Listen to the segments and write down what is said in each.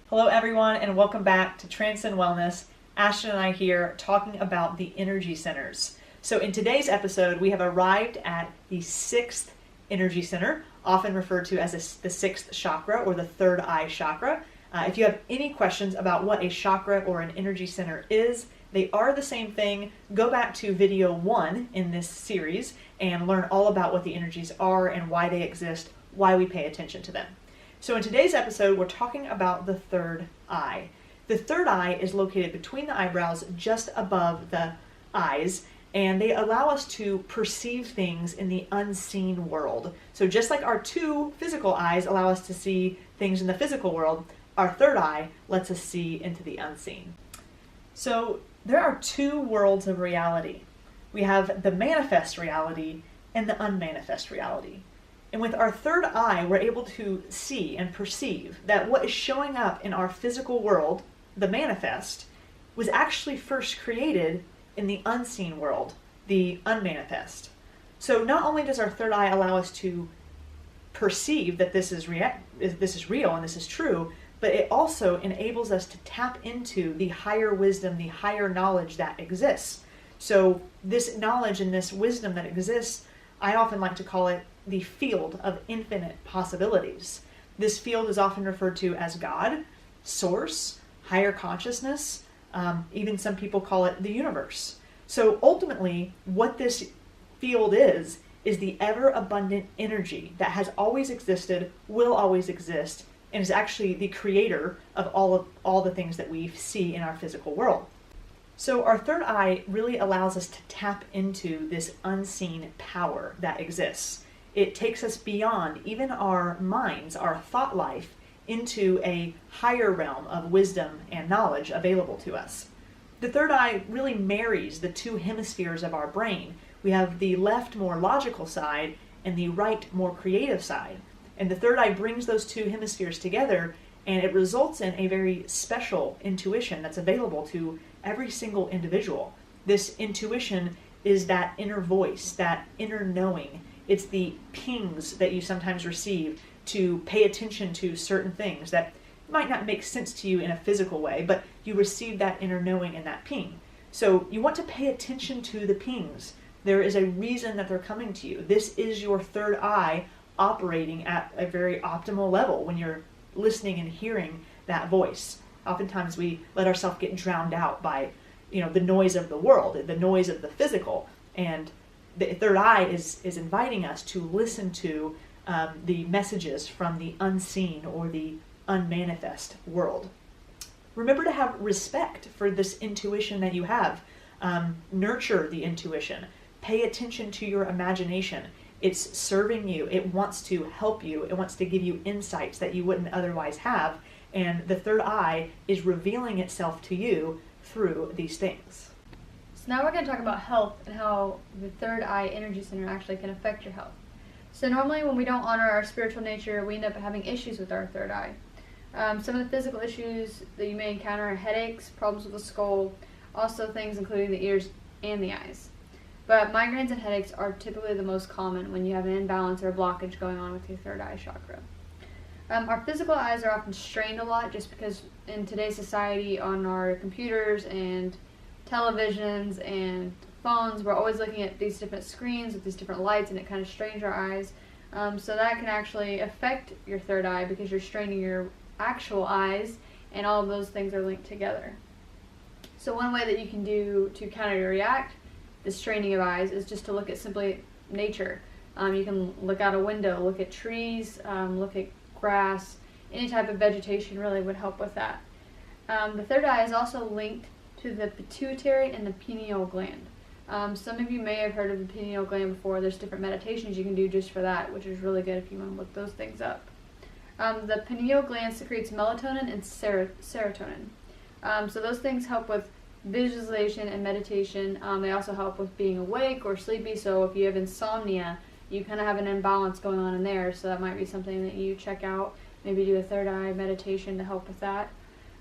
Hello everyone and welcome back to Transcend Wellness. Ashton and I here talking about the energy centers. So in today's episode we have arrived at the sixth energy center, often referred to as the sixth chakra or the third eye chakra. If you have any questions about what a chakra or an energy center is, they are the same thing. Go back to video 1 in this series and learn all about what the energies are and why they exist, why we pay attention to them. So in today's episode, we're talking about the third eye. The third eye is located between the eyebrows, just above the eyes, and they allow us to perceive things in the unseen world. So just like our two physical eyes allow us to see things in the physical world, our third eye lets us see into the unseen. So there are two worlds of reality. We have the manifest reality and the unmanifest reality. And with our third eye, we're able to see and perceive that what is showing up in our physical world, the manifest, was actually first created in the unseen world, the unmanifest. So not only does our third eye allow us to perceive that this is real and this is true, but it also enables us to tap into the higher wisdom, the higher knowledge that exists. So this knowledge and this wisdom that exists, I often like to call it the field of infinite possibilities. This field is often referred to as God, Source, higher consciousness, even some people call it the universe. So ultimately, what this field is the ever-abundant energy that has always existed, will always exist, and is actually the creator of all the things that we see in our physical world. So our third eye really allows us to tap into this unseen power that exists. It takes us beyond even our minds, our thought life, into a higher realm of wisdom and knowledge available to us. The third eye really marries the two hemispheres of our brain. We have the left, more logical side and the right, more creative side. And the third eye brings those two hemispheres together, and it results in a very special intuition that's available to every single individual. This intuition is that inner voice, that inner knowing. It's the pings that you sometimes receive to pay attention to certain things that might not make sense to you in a physical way, but you receive that inner knowing in that ping. So you want to pay attention to the pings. There is a reason that they're coming to you. This is your third eye operating at a very optimal level when you're listening and hearing that voice. Oftentimes we let ourselves get drowned out by, the noise of the world, the noise of the physical, and the third eye is inviting us to listen to the messages from the unseen or the unmanifest world. Remember to have respect for this intuition that you have. Nurture the intuition. Pay attention to your imagination. It's serving you. It wants to help you. It wants to give you insights that you wouldn't otherwise have. And the third eye is revealing itself to you through these things. So now we're going to talk about health and how the third eye energy center actually can affect your health. So normally when we don't honor our spiritual nature, we end up having issues with our third eye. Some of the physical issues that you may encounter are headaches, problems with the skull, also things including the ears and the eyes. But migraines and headaches are typically the most common when you have an imbalance or a blockage going on with your third eye chakra. Our physical eyes are often strained a lot just because in today's society on our computers and televisions and phones, we're always looking at these different screens with these different lights, and it kind of strains our eyes. So that can actually affect your third eye because you're straining your actual eyes, and all of those things are linked together. So one way that you can do to counter-react the straining of eyes is just to look at simply nature. You can look out a window, look at trees, look at grass, any type of vegetation really would help with that. The third eye is also linked to the pituitary and the pineal gland. Some of you may have heard of the pineal gland before. There's different meditations you can do just for that, which is really good if you want to look those things up. The pineal gland secretes melatonin and serotonin. So those things help with visualization and meditation. They also help with being awake or sleepy. So if you have insomnia, you kind of have an imbalance going on in there. So that might be something that you check out. Maybe do a third eye meditation to help with that.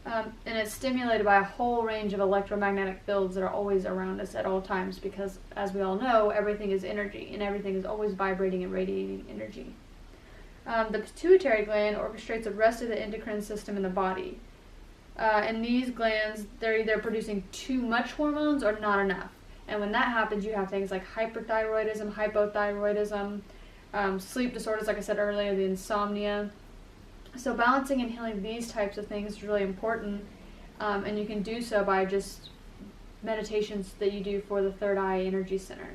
And it's stimulated by a whole range of electromagnetic fields that are always around us at all times because, as we all know, everything is energy and everything is always vibrating and radiating energy. The pituitary gland orchestrates the rest of the endocrine system in the body. And these glands, they're either producing too much hormones or not enough. And when that happens, you have things like hyperthyroidism, hypothyroidism, sleep disorders, like I said earlier, the insomnia. So balancing and healing these types of things is really important, and you can do so by just meditations that you do for the third eye energy center.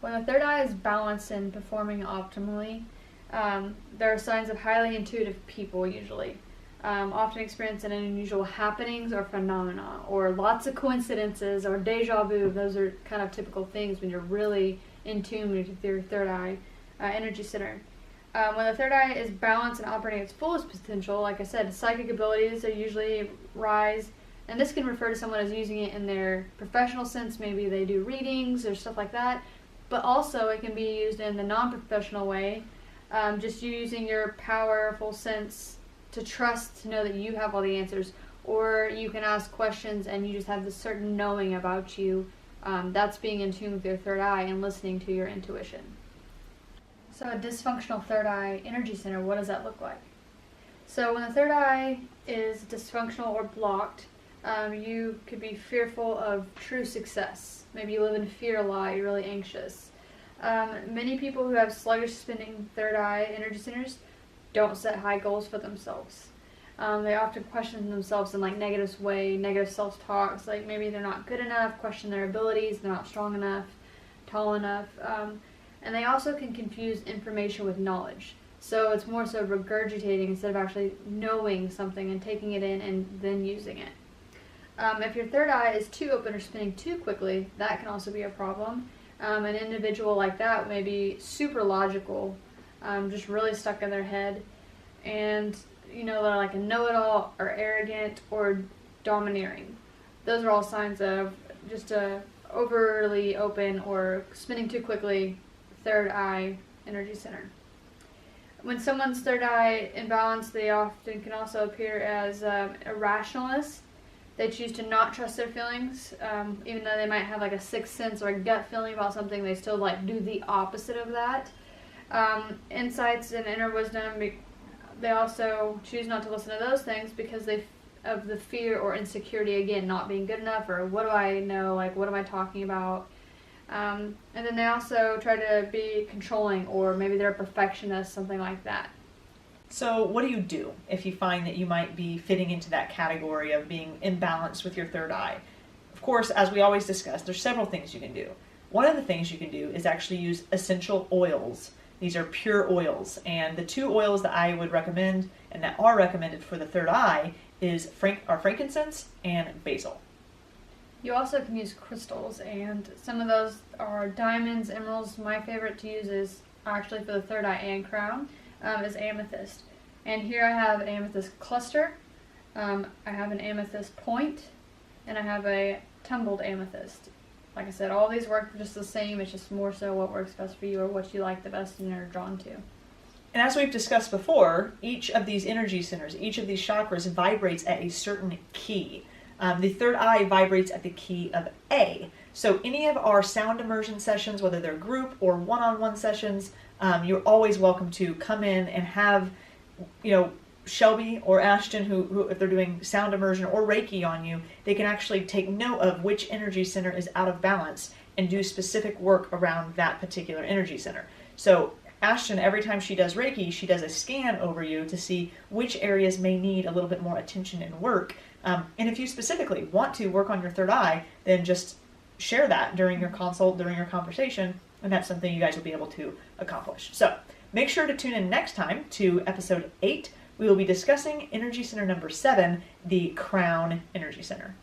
When the third eye is balanced and performing optimally, there are signs of highly intuitive people usually, often experiencing unusual happenings or phenomena, or lots of coincidences, or deja vu. Those are kind of typical things when you're really in tune with your third eye energy center. When the third eye is balanced and operating its fullest potential, like I said, psychic abilities are usually rise, and this can refer to someone as using it in their professional sense. Maybe they do readings or stuff like that, but also it can be used in the non-professional way, just using your powerful sense to trust, to know that you have all the answers, or you can ask questions and you just have this certain knowing about you. That's being in tune with your third eye and listening to your intuition. So a dysfunctional third eye energy center, what does that look like? So when the third eye is dysfunctional or blocked, you could be fearful of true success. Maybe you live in fear a lot, you're really anxious. Many people who have sluggish spinning third eye energy centers don't set high goals for themselves. They often question themselves in like negative way, negative self-talks, like maybe they're not good enough, question their abilities, they're not strong enough, tall enough. And they also can confuse information with knowledge. So it's more so regurgitating instead of actually knowing something and taking it in and then using it. If your third eye is too open or spinning too quickly, that can also be a problem. An individual like that may be super logical, just really stuck in their head, and they're like a know-it-all or arrogant or domineering. Those are all signs of just a overly open or spinning too quickly third eye energy center. When someone's third eye imbalanced, they often can also appear as irrationalists. They choose to not trust their feelings, even though they might have like a sixth sense or a gut feeling about something. They still like do the opposite of that. Insights and inner wisdom, they also choose not to listen to those things because of the fear or insecurity, again, not being good enough, or what do I know, like what am I talking about. And then they also try to be controlling, or maybe they're a perfectionist, something like that. So what do you do if you find that you might be fitting into that category of being imbalanced with your third eye? Of course, as we always discuss, there's several things you can do. One of the things you can do is actually use essential oils. These are pure oils, and the two oils that I would recommend and that are recommended for the third eye are frankincense and basil. You also can use crystals, and some of those are diamonds, emeralds. My favorite to use is actually for the third eye and crown is amethyst. And here I have an amethyst cluster, I have an amethyst point, and I have a tumbled amethyst. Like I said, all these work just the same. It's just more so what works best for you or what you like the best and are drawn to. And as we've discussed before, each of these energy centers, each of these chakras vibrates at a certain key. The third eye vibrates at the key of A. So any of our sound immersion sessions, whether they're group or one-on-one sessions, you're always welcome to come in and have, Shelby or Ashton, who if they're doing sound immersion or Reiki on you, they can actually take note of which energy center is out of balance and do specific work around that particular energy center. So Ashton, every time she does Reiki, she does a scan over you to see which areas may need a little bit more attention and work. And if you specifically want to work on your third eye, then just share that during your consult, during your conversation, and that's something you guys will be able to accomplish. So make sure to tune in next time to episode 8. We will be discussing energy center number 7, the crown energy center.